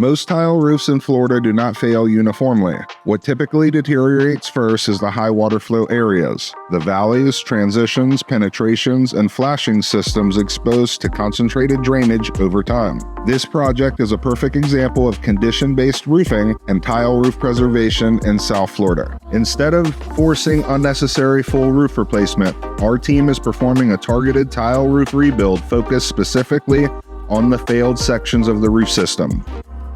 Most tile roofs in Florida do not fail uniformly. What typically deteriorates first is the high water flow areas, the valleys, transitions, penetrations, and flashing systems exposed to concentrated drainage over time. This project is a perfect example of condition-based roofing and tile roof preservation in South Florida. Instead of forcing unnecessary full roof replacement, our team is performing a targeted tile roof rebuild focused specifically on the failed sections of the roof system.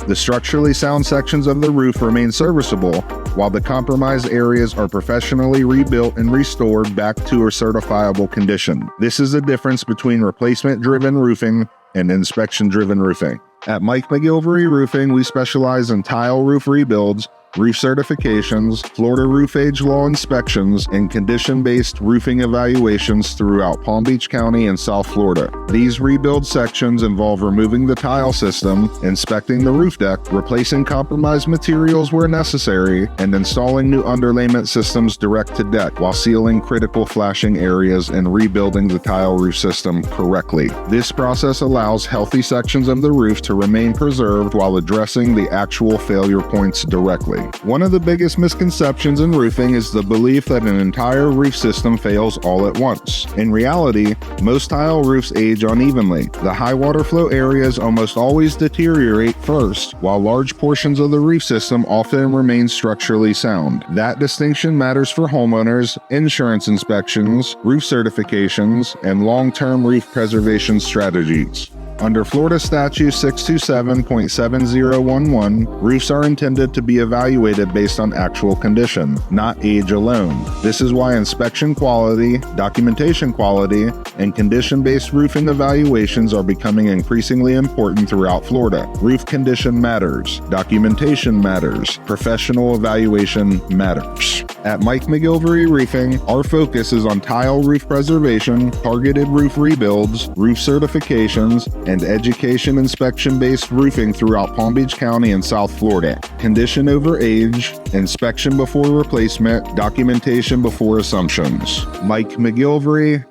The structurally sound sections of the roof remain serviceable, while the compromised areas are professionally rebuilt and restored back to a certifiable condition. This is the difference between replacement-driven roofing and inspection-driven roofing. At Mike McGilvary Roofing, we specialize in tile roof rebuilds, roof certifications, Florida roof age law inspections, and condition-based roofing evaluations throughout Palm Beach County and South Florida. These rebuild sections involve removing the tile system, inspecting the roof deck, replacing compromised materials where necessary, and installing new underlayment systems direct to deck while sealing critical flashing areas and rebuilding the tile roof system correctly. This process allows healthy sections of the roof to remain preserved while addressing the actual failure points directly. One of the biggest misconceptions in roofing is the belief that an entire roof system fails all at once. In reality, most tile roofs age unevenly. The high water flow areas almost always deteriorate first, while large portions of the roof system often remain structurally sound. That distinction matters for homeowners, insurance inspections, roof certifications, and long-term roof preservation strategies. Under Florida Statute 627.7011, roofs are intended to be evaluated based on actual condition, not age alone. This is why inspection quality, documentation quality, and condition-based roofing evaluations are becoming increasingly important throughout Florida. Roof condition matters, documentation matters, professional evaluation matters. At Mike McGilvary Roofing, our focus is on tile roof preservation, targeted roof rebuilds, roof certifications, and education inspection-based roofing throughout Palm Beach County and South Florida. Condition over age, inspection before replacement, documentation before assumptions. Mike McGilvary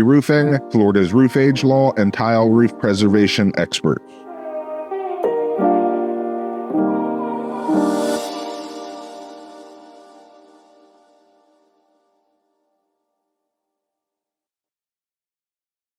Roofing, Florida's roof age law and tile roof preservation expert.